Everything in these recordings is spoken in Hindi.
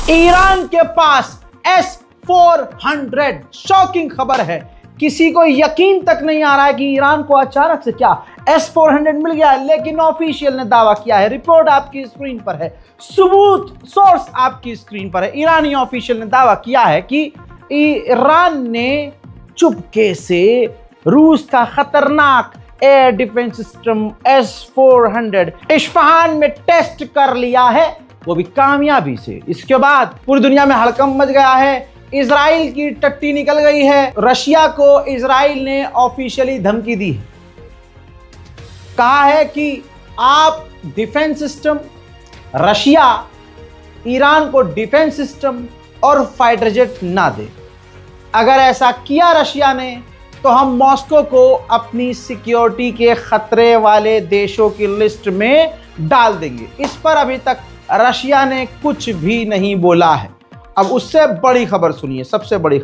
ईरान के पास S-400 शॉकिंग खबर है। किसी को यकीन तक नहीं आ रहा है कि ईरान को अचानक से क्या S-400 मिल गया है, लेकिन ऑफिशियल ने दावा किया है। रिपोर्ट आपकी स्क्रीन पर है, सबूत सोर्स आपकी स्क्रीन पर है। ईरानी ऑफिशियल ने दावा किया है कि ईरान ने चुपके से रूस का खतरनाक air defence system S-400 Isfahan में टेस्ट कर लिया है, वो भी कामयाबी से। इसके बाद पूरी दुनिया में हड़कंप मच गया है। इजराइल की टट्टी निकल गई है। रशिया को इजराइल ने ऑफिशियली धमकी दी है, कहा है कि आप डिफेंस सिस्टम, रशिया ईरान को डिफेंस सिस्टम और फाइटर जेट ना दे। अगर ऐसा किया रशिया ने तो हम मॉस्को को अपनी सिक्योरिटी के खतरे वाले देशों की लिस्ट में डाल देंगे। इस पर अभी तक रशिया ने कुछ भी नहीं बोला है। अब उससे बड़ी खबर सुनिए, सबसे बड़ी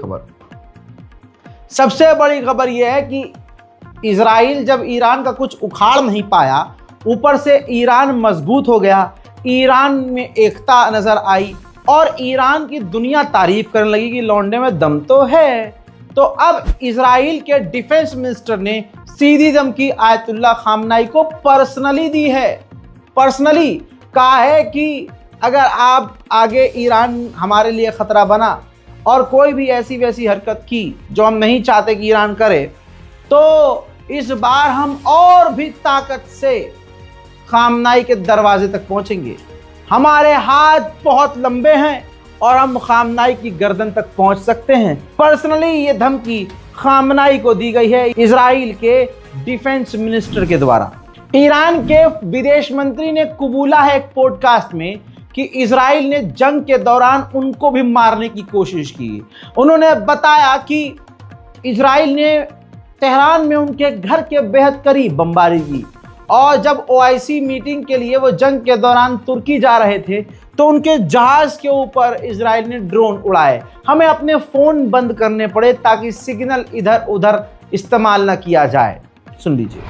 खबर यह है कि इजराइल जब ईरान का कुछ उखाड़ नहीं पाया, ऊपर से ईरान मजबूत हो गया, ईरान में एकता नजर आई और ईरान की दुनिया तारीफ करने लगी कि लौंडे में दम तो है। तो अब इजराइल के डिफेंस मिनिस्टर ने सीधी धमकी आयतुल्लाह खामनाई को पर्सनली दी है। पर्सनली कहा है कि अगर आप आगे ईरान हमारे लिए खतरा बना और कोई भी ऐसी वैसी हरकत की जो हम नहीं चाहते कि ईरान करे, तो इस बार हम और भी ताकत से खामनाई के दरवाजे तक पहुंचेंगे। हमारे हाथ बहुत लंबे हैं और हम खामनाई की गर्दन तक पहुंच सकते हैं। पर्सनली ये धमकी खामनाई को दी गई है इजराइल के डिफेंस मिनिस्टर के द्वारा। ईरान के विदेश मंत्री ने कबूला है एक पॉडकास्ट में कि इजराइल ने जंग के दौरान उनको भी मारने की कोशिश की। उन्होंने बताया कि इजराइल ने तेहरान में उनके घर के बेहद करीब बमबारी की और जब OIC मीटिंग के लिए वो जंग के दौरान तुर्की जा रहे थे तो उनके जहाज के ऊपर इजराइल ने ड्रोन उड़ाए। हमें अपने फोन बंद करने पड़े ताकि सिग्नल इधर उधर इस्तेमाल न किया जाए। सुन लीजिए।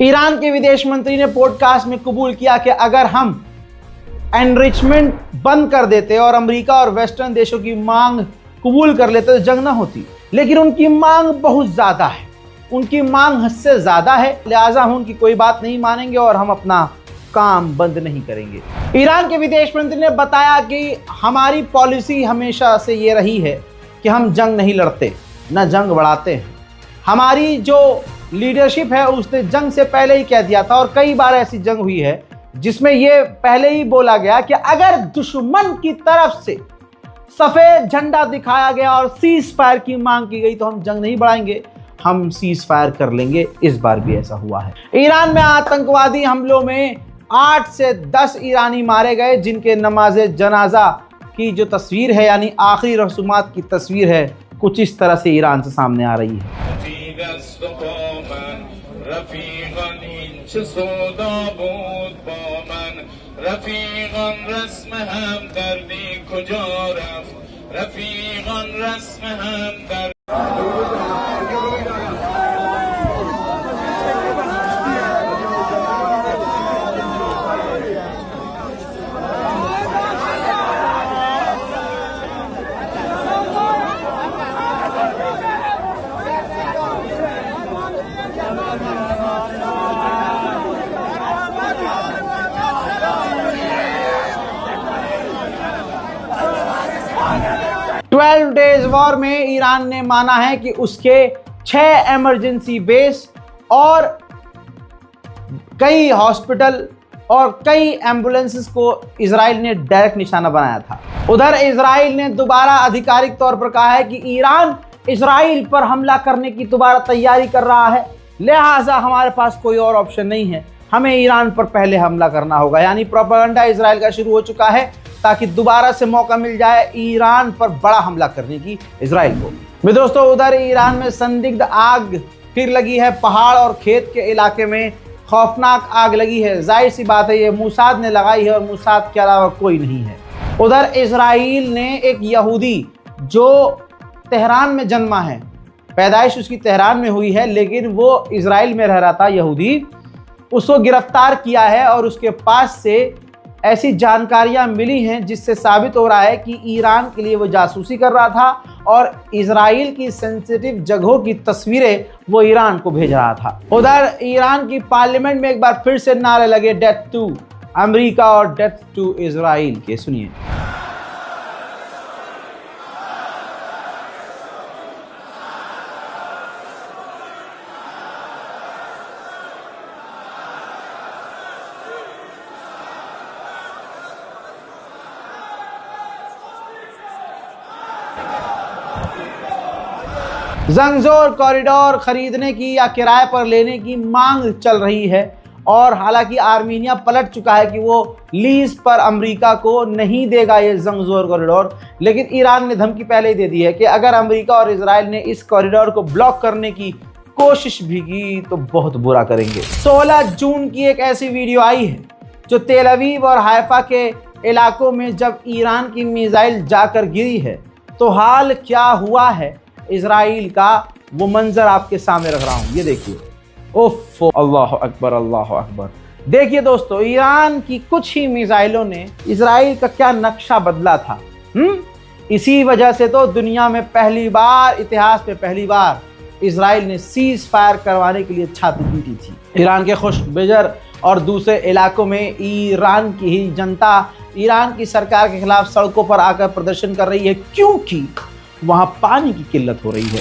ईरान के विदेश मंत्री ने पॉडकास्ट में कबूल किया कि अगर हम एनरिचमेंट बंद कर देते और अमेरिका और वेस्टर्न देशों की मांग कबूल कर लेते तो जंग ना होती, लेकिन उनकी मांग बहुत ज्यादा है, उनकी मांग हद से ज्यादा है, लिहाजा हम उनकी कोई बात नहीं मानेंगे और हम अपना काम बंद नहीं करेंगे। ईरान के विदेश मंत्री ने बताया कि हमारी पॉलिसी हमेशा से ये रही है कि हम जंग नहीं लड़ते, न जंग बढ़ाते हैं। हमारी जो लीडरशिप है उसने जंग से पहले ही कह दिया था और कई बार ऐसी जंग हुई है जिसमें ये पहले ही बोला गया कि अगर दुश्मन की तरफ से सफेद झंडा दिखाया गया और सीज फायर की मांग की गई तो हम जंग नहीं बढ़ाएंगे, हम सीज फायर कर लेंगे। इस बार भी ऐसा हुआ है। ईरान में आतंकवादी हमलों में 8 से 10 ईरानी मारे गए, जिनके नमाज जनाजा की जो तस्वीर है यानी आखिरी रसूमात की तस्वीर है कुछ इस तरह से ईरान से सामने आ रही है। 12 डेज वॉर में ईरान ने माना है कि उसके 6 इमरजेंसी बेस और कई हॉस्पिटल और कई एम्बुलेंसेस को इजराइल ने डायरेक्ट निशाना बनाया था। उधर इजराइल ने दोबारा आधिकारिक तौर पर कहा है कि ईरान इजराइल पर हमला करने की दोबारा तैयारी कर रहा है, लिहाजा हमारे पास कोई और ऑप्शन नहीं है, हमें ईरान पर पहले हमला करना होगा। यानी प्रोपेगेंडा इजराइल का शुरू हो चुका है ताकि दोबारा से मौका मिल जाए ईरान पर बड़ा हमला करने की इजराइल को। मैं दोस्तों, उधर ईरान में संदिग्ध आग फिर लगी है। पहाड़ और खेत के इलाके में खौफनाक आग लगी है। जाहिर सी बात है ये मूसाद ने लगाई है और मूसाद के अलावा कोई नहीं है। उधर इजराइल ने एक यहूदी जो तेहरान में जन्मा है, पैदाइश उसकी तेहरान में हुई है लेकिन वो इजराइल में रह रहा था, यहूदी, उसको गिरफ्तार किया है और उसके पास से ऐसी जानकारियां मिली हैं जिससे साबित हो रहा है कि ईरान के लिए वो जासूसी कर रहा था और इजराइल की सेंसिटिव जगहों की तस्वीरें वो ईरान को भेज रहा था। उधर ईरान की पार्लियामेंट में एक बार फिर से नारे लगे डेथ टू अमेरिका और डेथ टू इजराइल के। सुनिए। जंगजोर कॉरिडोर खरीदने की या किराए पर लेने की मांग चल रही है और हालांकि आर्मीनिया पलट चुका है कि वो लीज पर अमेरिका को नहीं देगा ये जंगजोर कॉरिडोर, लेकिन ईरान ने धमकी पहले ही दे दी है कि अगर अमेरिका और इजराइल ने इस कॉरिडोर को ब्लॉक करने की कोशिश भी की तो बहुत बुरा करेंगे। 16 जून की एक ऐसी वीडियो आई है जो तेल अवीव और हाइफा के इलाकों में जब ईरान की मिसाइल जाकर गिरी है तो हाल क्या हुआ है इजराइल का, वो मंजर आपके सामने रख रहा हूं। ये देखिए, उफ, अल्लाह अकबर अल्लाह अकबर। देखिए दोस्तों, ईरान की कुछ ही मिसाइलों ने इजराइल का क्या नक्शा बदला था। इसी वजह से तो दुनिया में पहली बार, इतिहास में पहली बार इजराइल ने सीज फायर करवाने के लिए छाती पीटी थी। ईरान के खुश बेजर और दूसरे इलाकों में ईरान की ही जनता ईरान की सरकार के खिलाफ सड़कों पर आकर प्रदर्शन कर रही है क्योंकि वहां पानी की किल्लत हो रही है।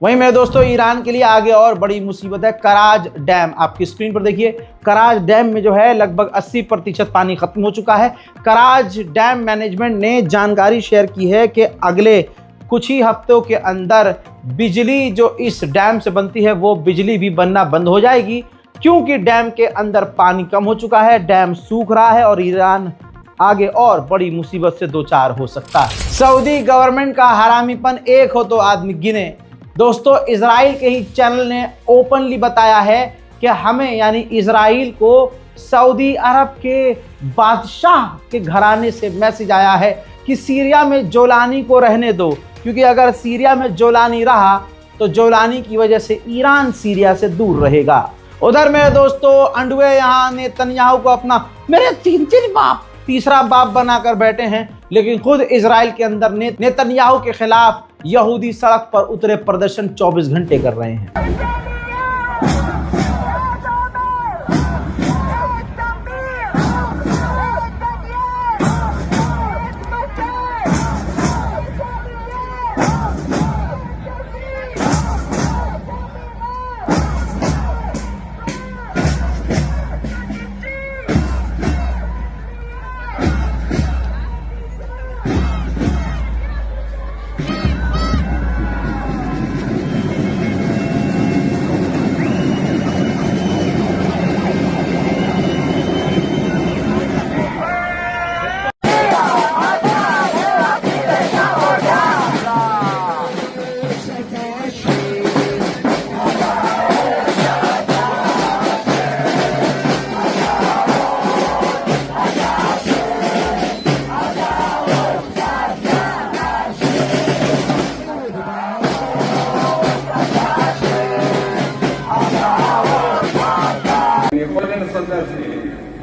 वहीं मेरे दोस्तों, ईरान के लिए आगे और बड़ी मुसीबत है। कराज डैम आपकी स्क्रीन पर देखिए। कराज डैम में जो है लगभग 80% पानी खत्म हो चुका है। कराज डैम मैनेजमेंट ने जानकारी शेयर की है कि अगले कुछ ही हफ्तों के अंदर बिजली जो इस डैम से बनती है वो बिजली भी बनना बंद हो जाएगी क्योंकि डैम के अंदर पानी कम हो चुका है, डैम सूख रहा है और ईरान आगे और बड़ी मुसीबत से दो चार हो सकता है। सऊदी गवर्नमेंट का हरामीपन एक हो तो आदमी गिने। दोस्तों, इजराइल के ही चैनल ने ओपनली बताया है कि हमें यानी इजराइल को सऊदी अरब के बादशाह के घराने से मैसेज आया है कि सीरिया में जोलानी को रहने दो, क्योंकि अगर सीरिया में जोलानी रहा तो जोलानी की वजह से ईरान सीरिया से दूर रहेगा। उधर मेरे दोस्तों, अंडवे यहाँ नेतन्याहू को अपना मेरे तीसरा बाप बनाकर बैठे हैं, लेकिन खुद इजराइल के अंदर नेतन्याहू के खिलाफ यहूदी सड़क पर उतरे प्रदर्शन 24 घंटे कर रहे हैं।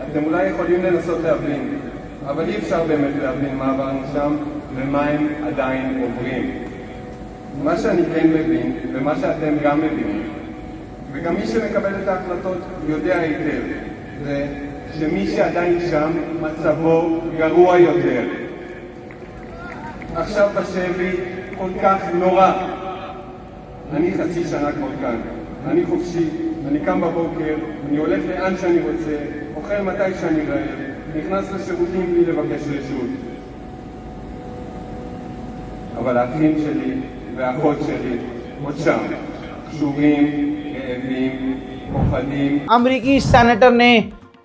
אתם אולי יכולים לנסות להבין, אבל אי אפשר באמת להבין מה עברנו שם ומה הם עדיין עוברים. מה שאני כן מבין, ומה שאתם גם מבינים, וגם מי שמקבל את ההחלטות יודע היטב, זה שמי שעדיין שם מצבו גרוע יותר. עכשיו בשבי כל כך נורא. אני חצי שנה כבר כאן, אני חופשי, אני קם בבוקר, אני הולך לאן שאני רוצה, אוכל מתי שאני רעב, נכנס לשירותים בלי לבקש רשות. אבל האחים שלי והאחות שלי עוד שם, קשורים, רעבים, פוחדים. अमरीकी सेनेटर ने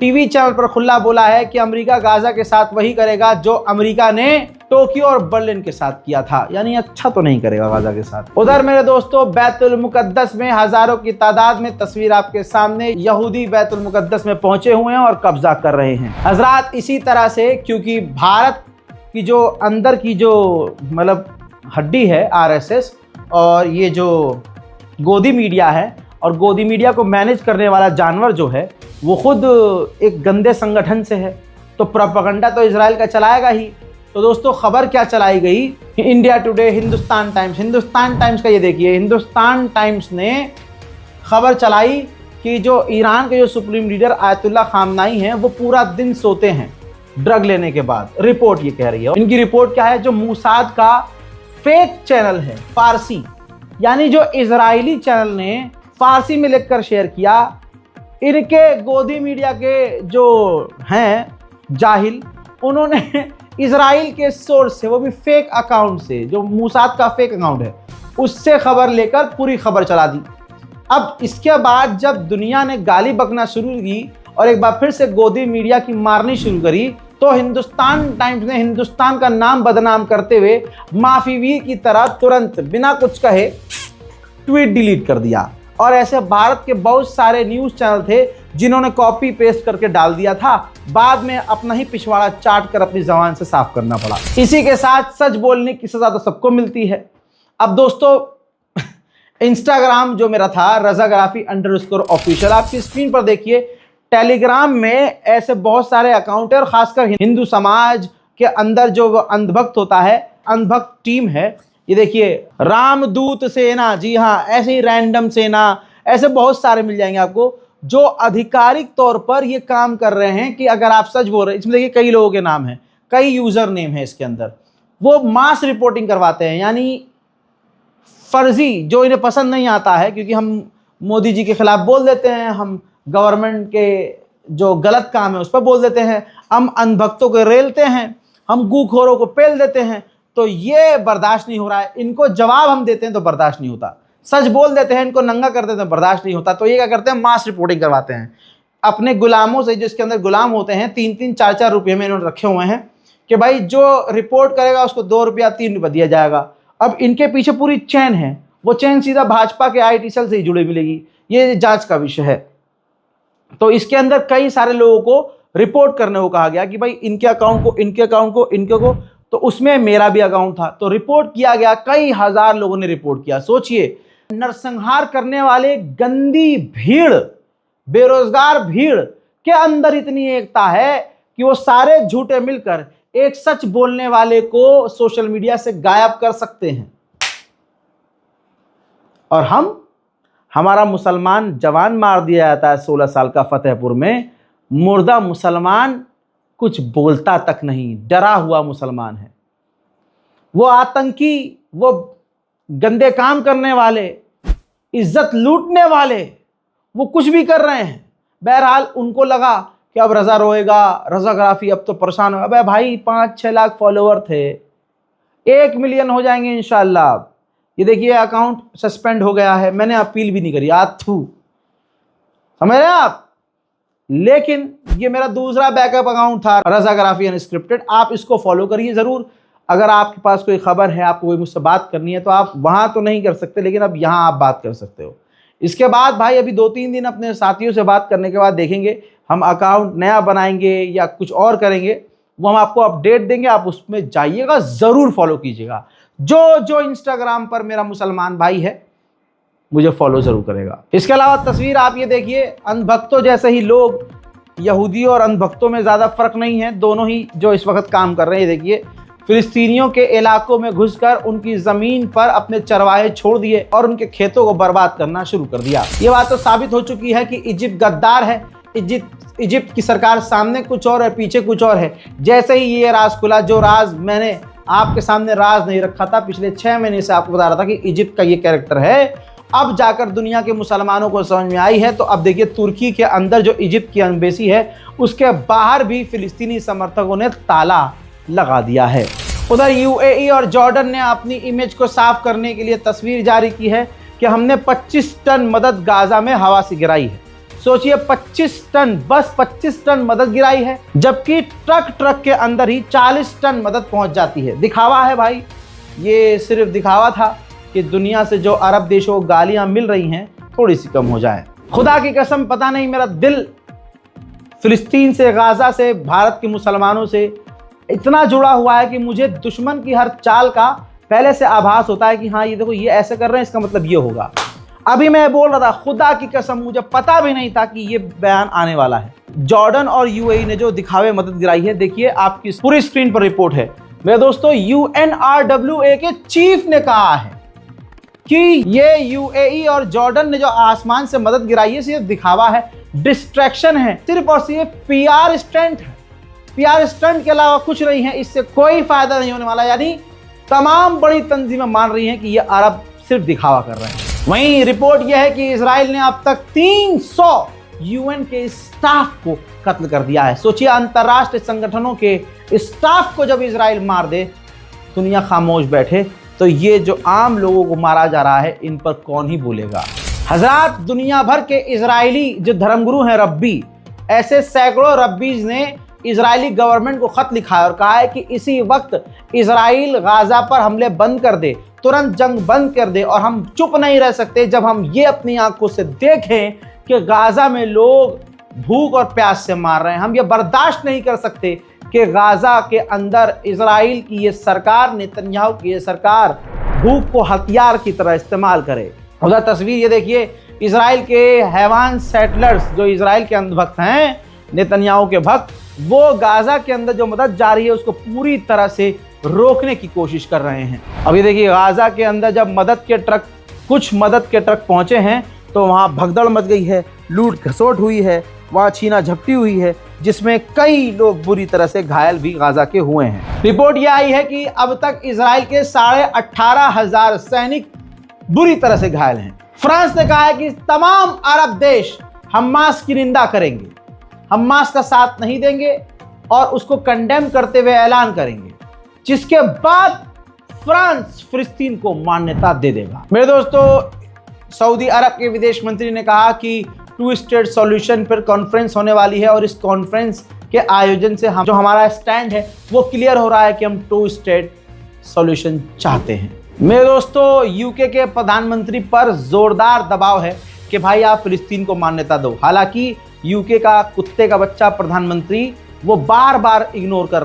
टीवी चैनल पर खुला बोला है कि अमेरिका गाजा के साथ वही करेगा जो अमेरिका ने टोक्यो और बर्लिन के साथ किया था, यानी अच्छा तो नहीं करेगा गाजा के साथ। उधर मेरे दोस्तों बैतुल मुकद्दस में हजारों की तादाद में तस्वीर आपके सामने, यहूदी बैतुल मुकद्दस में पहुंचे हुए हैं और कब्जा कर रहे हैं। हजरात इसी तरह से, क्योंकि भारत की जो अंदर की जो मतलब हड्डी है आरएसएस, और ये जो गोदी मीडिया है, और गोदी मीडिया को मैनेज करने वाला जानवर जो है वो खुद एक गंदे संगठन से है, तो प्रोपेगेंडा तो इजराइल का चलाएगा ही। तो दोस्तों खबर क्या चलाई गई, इंडिया टुडे, हिंदुस्तान टाइम्स का ये देखिए, हिंदुस्तान टाइम्स ने खबर चलाई कि जो ईरान के जो सुप्रीम लीडर आयतुल्ला खामनाई हैं वो पूरा दिन सोते हैं ड्रग लेने के बाद। रिपोर्ट ये कह रही है, इनकी रिपोर्ट क्या है, जो मूसाद का फेक चैनल है फारसी, यानी जो इजरायली चैनल ने फारसी में लिखकर शेयर किया, इनके गोदी मीडिया के जो हैं जाहिल, उन्होंने इजराइल के सोर्स से, वो भी फेक अकाउंट से, जो मूसाद का फेक अकाउंट है, उससे खबर लेकर पूरी खबर चला दी। अब इसके बाद जब दुनिया ने गाली बकना शुरू की और एक बार फिर से गोदी मीडिया की मारनी शुरू करी, तो हिंदुस्तान टाइम्स ने हिंदुस्तान का नाम बदनाम करते हुए माफीवीर की तरह तुरंत बिना कुछ कहे ट्वीट डिलीट कर दिया। और ऐसे भारत के बहुत सारे न्यूज़ चैनल थे जिन्होंने कॉपी पेस्ट करके डाल दिया था, बाद में अपना ही पिछवाड़ा चाट कर अपनी ज़बान से साफ करना पड़ा। इसी के साथ सच बोलने की सज़ा तो सबको मिलती है। अब दोस्तों इंस्टाग्राम जो मेरा था रज़ागराफी_ऑफिशियल, आपकी स्क्रीन पर देखिए, टेलीग्राम में ऐसे बहुत सारे अकाउंट है, और खासकर हिंदू समाज के अंदर जो अंधभक्त होता है, अंधभक्त टीम है, ये देखिए रामदूत सेना, जी हाँ ऐसे ही रैंडम सेना, ऐसे बहुत सारे मिल जाएंगे आपको, जो आधिकारिक तौर पर ये काम कर रहे हैं कि अगर आप सच बोल रहे हैं, इसमें देखिए कई लोगों के नाम हैं, कई यूजर नेम है इसके अंदर, वो मास रिपोर्टिंग करवाते हैं, यानी फर्जी, जो इन्हें पसंद नहीं आता है, क्योंकि हम मोदी जी के खिलाफ बोल देते हैं, हम गवर्नमेंट के जो गलत काम है उस पर बोल देते हैं, हम अंधभक्तों को रेलते हैं, हम गूखोरों को पेल देते हैं, तो ये बर्दाश्त नहीं हो रहा है। इनको जवाब हम देते हैं तो बर्दाश्त नहीं होता, सच बोल देते हैं, इनको नंगा कर देते हैं, बर्दाश्त नहीं होता। तो ये क्या करते हैं, मास रिपोर्टिंग करवाते हैं अपने गुलामों से, जो इसके अंदर गुलाम होते हैं, 3-3, 4-4 रुपये में इन्होंने रखे हुए हैं कि भाई जो रिपोर्ट करेगा उसको 2 रुपया 3 रुपये दिया जाएगा। अब इनके पीछे पूरी चैन है, वो चैन सीधा भाजपा के IT सेल से ही जुड़े मिलेगी, ये जांच का विषय है। तो इसके अंदर कई सारे लोगों को रिपोर्ट करने को कहा गया कि भाई इनके अकाउंट को, इनके अकाउंट को, इनके को, तो उसमें मेरा भी अकाउंट था, तो रिपोर्ट किया गया, कई हजार लोगों ने रिपोर्ट किया। सोचिए, नरसंहार करने वाले गंदी भीड़, बेरोजगार भीड़ के अंदर इतनी एकता है कि वो सारे झूठे मिलकर एक सच बोलने वाले को सोशल मीडिया से गायब कर सकते हैं। और हमारा मुसलमान जवान मार दिया जाता है 16 साल का फतेहपुर में, मुर्दा मुसलमान कुछ बोलता तक नहीं, डरा हुआ मुसलमान है। वो आतंकी, वो गंदे काम करने वाले, इज्जत लूटने वाले, वो कुछ भी कर रहे हैं। बहरहाल उनको लगा कि अब रज़ा रोएगा, रज़ाग्राफी अब तो परेशान होगा। अबे भाई 5-6 लाख फॉलोअर थे, 1 मिलियन हो जाएंगे इंशाल्लाह। ये देखिए अकाउंट सस्पेंड हो गया है, मैंने अपील भी नहीं करी, आथू, समझ रहे हैं आप। लेकिन ये मेरा दूसरा बैकअप अकाउंट था रज़ाग्राफी अनस्क्रिप्टेड, आप इसको फॉलो करिए ज़रूर। अगर आपके पास कोई खबर है, आपको कोई मुझसे बात करनी है, तो आप वहाँ तो नहीं कर सकते, लेकिन अब यहाँ आप बात कर सकते हो। इसके बाद भाई अभी 2-3 दिन अपने साथियों से बात करने के बाद देखेंगे हम अकाउंट नया बनाएंगे या कुछ और करेंगे, वो हम आपको अपडेट देंगे, आप उसमें जाइएगा, ज़रूर फॉलो कीजिएगा। जो इंस्टाग्राम पर मेरा मुसलमान भाई है मुझे फॉलो ज़रूर करेगा। इसके अलावा तस्वीर आप ये देखिए, अंधभक्तों जैसे ही लोग, यहूदी और अंधभक्तों में ज़्यादा फ़र्क नहीं है, दोनों ही जो इस वक्त काम कर रहे हैं। ये देखिए फिलिस्तीनियों के इलाकों में घुसकर उनकी ज़मीन पर अपने चरवाहे छोड़ दिए और उनके खेतों को बर्बाद करना शुरू कर दिया। ये बात तो साबित हो चुकी है कि इजिप्ट गद्दार है। इजिप्ट की सरकार सामने कुछ और है, पीछे कुछ और है। जैसे ही ये राज खुला, जो राज मैंने आपके सामने राज नहीं रखा था, पिछले 6 महीने से आपको बता रहा था कि इजिप्ट का ये कैरेक्टर है, अब जाकर दुनिया के मुसलमानों को समझ में आई है। तो अब देखिए, तुर्की के अंदर जो इजिप्ट की एम्बेसी है, उसके बाहर भी फिलिस्तीनी समर्थकों ने ताला लगा दिया है। उधर यूएई और जॉर्डन ने अपनी इमेज को साफ करने के लिए तस्वीर जारी की है कि हमने 25 टन मदद गाजा में हवा से गिराई है। सोचिए, 25 टन, बस 25 टन मदद गिराई है, जबकि ट्रक के अंदर ही 40 टन मदद पहुंच जाती है। दिखावा है भाई, ये सिर्फ दिखावा था कि दुनिया से जो अरब देशों को गालियां मिल रही हैं, थोड़ी सी कम हो जाए। खुदा की कसम, पता नहीं, मेरा दिल फिलिस्तीन से, गाजा से, भारत के मुसलमानों से इतना जुड़ा हुआ है कि मुझे दुश्मन की हर चाल का पहले से आभास होता है कि हाँ, ये देखो, ये ऐसे कर रहे हैं, इसका मतलब ये होगा। अभी मैं बोल रहा था, खुदा की कसम, मुझे पता भी नहीं था कि ये बयान आने वाला है। जॉर्डन और यूएई ने जो दिखावे मदद गिराई है, देखिए आपकी पूरी स्क्रीन पर रिपोर्ट है। मेरे दोस्तों, UNRWA के चीफ ने कहा है कि ये यूएई और जॉर्डन ने जो आसमान से मदद गिराई है, सिर्फ दिखावा है, डिस्ट्रैक्शन है, सिर्फ और सिर्फ PR स्टंट है। PR स्टंट के अलावा कुछ नहीं है, इससे कोई फायदा नहीं होने वाला। यानी तमाम बड़ी तंजीमें मान रही हैं कि ये अरब सिर्फ दिखावा कर रहे हैं। वहीं रिपोर्ट यह है कि इजराइल ने अब तक 300 UN के स्टाफ को कत्ल कर दिया है। सोचिए, अंतर्राष्ट्रीय संगठनों के स्टाफ को जब इजराइल मार दे, दुनिया खामोश बैठे, तो ये जो आम लोगों को मारा जा रहा है, इन पर कौन ही बोलेगा। हज़रात, दुनिया भर के इजरायली जो धर्मगुरु हैं, रब्बी, ऐसे सैकड़ों रब्बीज ने इजरायली गवर्नमेंट को खत लिखा है और कहा है कि इसी वक्त इजराइल गाजा पर हमले बंद कर दे, तुरंत जंग बंद कर दे। और हम चुप नहीं रह सकते जब हम ये अपनी आंखों से देखें कि गाजा में लोग भूख और प्यास से मार रहे हैं। हम ये बर्दाश्त नहीं कर सकते कि गाजा के अंदर इजराइल की ये सरकार, नेतन्याहू की ये सरकार, भूख को हथियार की तरह इस्तेमाल करे। उधर तस्वीर ये देखिए, इजराइल के हैवान सेटलर्स, जो इजराइल के अंधभक्त हैं, नेतन्याहू के भक्त, वो गाजा के अंदर जो मदद जा रही है उसको पूरी तरह से रोकने की कोशिश कर रहे हैं। अभी देखिए, गाजा के अंदर जब कुछ मदद के ट्रक पहुंचे हैं, तो वहां भगदड़ मच गई है, लूट खसोट हुई है, वहां छीना झपटी हुई है, जिसमें कई लोग बुरी तरह से घायल भी गाजा के हुए हैं। रिपोर्ट यह आई है कि अब तक इजराइल के 18,500 सैनिक बुरी तरह से घायल हैं। फ्रांस ने कहा है कि तमाम अरब देश हमास की निंदा करेंगे, हमास का साथ नहीं देंगे और उसको कंडेम करते हुए ऐलान करेंगे, जिसके बाद फ्रांस फिलिस्तीन को मान्यता दे देगा। मेरे दोस्तों, सऊदी अरब के विदेश मंत्री ने कहा कि 2 स्टेट सॉल्यूशन पर कॉन्फ्रेंस होने वाली है और इस कॉन्फ्रेंस के आयोजन से जो हमारा स्टैंड है वो क्लियर हो रहा है कि हम 2 स्टेट सॉल्यूशन चाहते हैं। मेरे दोस्तों, यूके के प्रधानमंत्री पर जोरदार दबाव है कि भाई आप फिलिस्तीन को मान्यता दो। हालांकि यूके का कुत्ते का बच्चा प्रधानमंत्री वो बार बार इग्नोर कर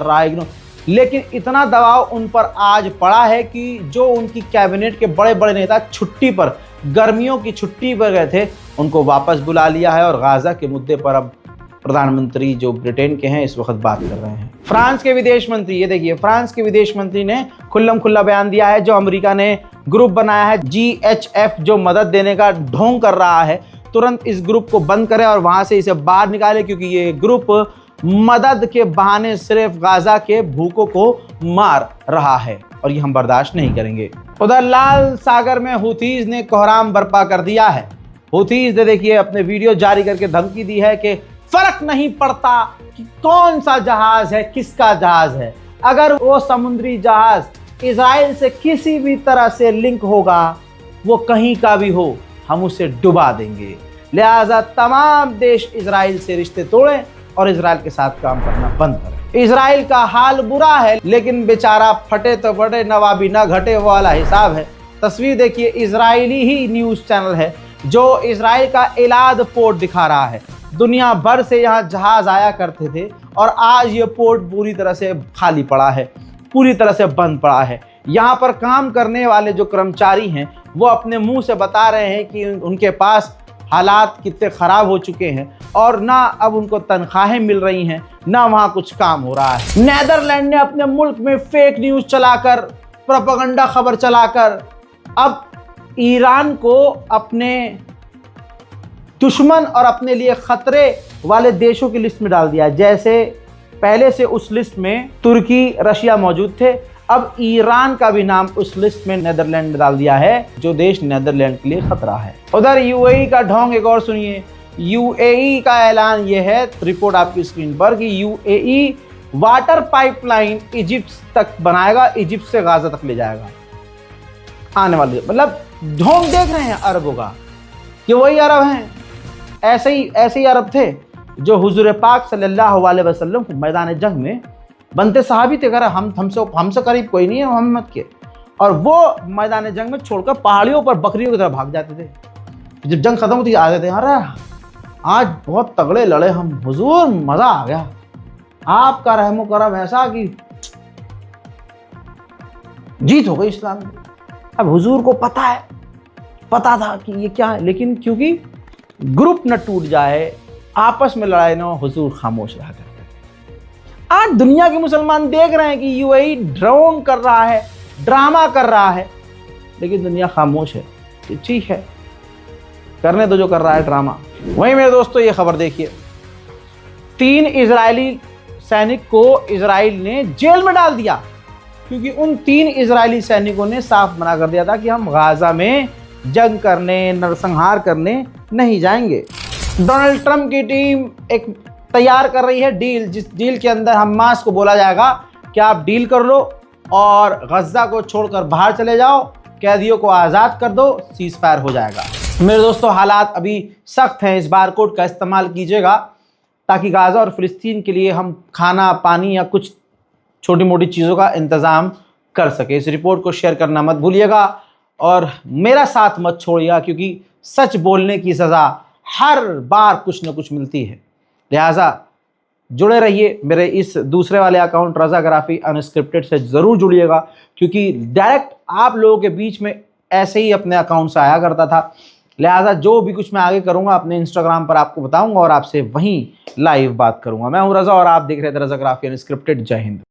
रहा है, लेकिन इतना दबाव उन पर आज पड़ा है कि जो उनकी कैबिनेट के बड़े बड़े नेता छुट्टी पर, गर्मियों की छुट्टी पर गए थे, उनको वापस बुला लिया है और गाजा के मुद्दे पर अब प्रधानमंत्री जो ब्रिटेन के हैं इस वक्त बात कर रहे हैं। फ्रांस के विदेश मंत्री, ये देखिए, फ्रांस के विदेश मंत्री ने खुल्लम खुल्ला बयान दिया है, जो अमेरिका ने ग्रुप बनाया है GHF, जो मदद देने का ढोंग कर रहा है, तुरंत इस ग्रुप को बंद करें और वहां से इसे बाहर निकाले, क्योंकि ये ग्रुप मदद के बहाने सिर्फ गाजा के भूखों को मार रहा है और ये हम बर्दाश्त नहीं करेंगे। उधर लाल सागर में हुथीज ने कोहराम बर्पा कर दिया है। हुथीज ने देखिए अपने वीडियो जारी करके धमकी दी है कि फर्क नहीं पड़ता कि कौन सा जहाज है, किसका जहाज है, अगर वो समुद्री जहाज इजराइल से किसी भी तरह से लिंक होगा, वो कहीं का भी हो, हम उसे डुबा देंगे। लिहाजा तमाम देश इजराइल से रिश्ते तोड़ें और इजराइल के साथ काम करना बंद करें। इजराइल का हाल बुरा है, लेकिन बेचारा फटे तो फटे, नवाबी ना घटे वाला हिसाब है। तस्वीर देखिए, इजरायली ही न्यूज़ चैनल है जो इजराइल का एलाद पोर्ट दिखा रहा है। दुनिया भर से यहाँ जहाज आया करते थे और आज ये पोर्ट पूरी तरह से खाली पड़ा है, पूरी तरह से बंद पड़ा है। यहाँ पर काम करने वाले जो कर्मचारी हैं वो अपने मुंह से बता रहे हैं कि उनके पास हालात कितने ख़राब हो चुके हैं और ना अब उनको तनख्वाहें मिल रही हैं, ना वहाँ कुछ काम हो रहा है। नीदरलैंड ने अपने मुल्क में फेक न्यूज़ चलाकर, प्रोपेगेंडा खबर चलाकर अब ईरान को अपने दुश्मन और अपने लिए ख़तरे वाले देशों की लिस्ट में डाल दिया। जैसे पहले से उस लिस्ट में तुर्की, रशिया मौजूद थे, अब ईरान का भी नाम उस लिस्ट में नीदरलैंड डाल दिया है, जो देश नीदरलैंड के लिए खतरा है। उधर यूएई का ढोंग एक और सुनिए। यूएई का ऐलान ये है, रिपोर्ट आपकी स्क्रीन पर, कि यूएई वाटर पाइपलाइन इजिप्ट तक बनाएगा, इजिप्ट से गाजा तक ले जाएगा आने वाले। मतलब ढोंग देख रहे हैं अरबों का, कि वही अरब हैं, ऐसे ही अरब थे जो हुजूर पाक सल्लल्लाहु अलैहि वसल्लम को मैदान जंग में बनते सहाबी थे, कर हमसे करीब कोई नहीं है मोहम्मद के, और वो मैदान जंग में छोड़कर पहाड़ियों पर बकरियों की तरह भाग जाते थे। जब जंग खत्म होती आते थे, अरे आज बहुत तगड़े लड़े हम हुजूर, मजा आ गया, आपका रहमो करम ऐसा कि जीत हो गई इस्लाम में। अब हुजूर को पता था कि ये क्या है, लेकिन क्योंकि ग्रुप न टूट जाए, आपस में लड़ाई न हो, हुजूर खामोश रहा करते। आज दुनिया के मुसलमान देख रहे हैं कि यूएई ड्रोन कर रहा है, ड्रामा कर रहा है, लेकिन दुनिया खामोश है कि ठीक है, करने दो जो कर रहा है ड्रामा। वहीं मेरे दोस्तों ये खबर देखिए, 3 इजरायली सैनिक को इजराइल ने जेल में डाल दिया, क्योंकि उन 3 इजरायली सैनिकों ने साफ मना कर दिया था कि हम गाजा में जंग करने, नरसंहार करने नहीं जाएंगे। डोनाल्ड ट्रंप की टीम एक तैयार कर रही है डील, जिस डील के अंदर हमास को बोला जाएगा कि आप डील कर लो और गज़ा को छोड़कर बाहर चले जाओ, कैदियों को आज़ाद कर दो, सीज़ फायर हो जाएगा। मेरे दोस्तों हालात अभी सख्त हैं, इस बारकोड का इस्तेमाल कीजिएगा ताकि गाज़ा और फ़िलिस्तीन के लिए हम खाना, पानी या कुछ छोटी मोटी चीज़ों का इंतज़ाम कर सके। इस रिपोर्ट को शेयर करना मत भूलिएगा और मेरा साथ मत छोड़िएगा, क्योंकि सच बोलने की सज़ा हर बार कुछ न कुछ मिलती है। लिहाजा जुड़े रहिए मेरे इस दूसरे वाले अकाउंट रज़ाग्राफी अनस्क्रिप्टेड से ज़रूर जुड़िएगा, क्योंकि डायरेक्ट आप लोगों के बीच में ऐसे ही अपने अकाउंट से आया करता था। लिहाजा जो भी कुछ मैं आगे करूंगा अपने इंस्टाग्राम पर आपको बताऊंगा और आपसे वहीं लाइव बात करूंगा। मैं हूं रज़ा और आप देख रहे थे रज़ाग्राफी अनस्क्रिप्टेड। जय हिंद।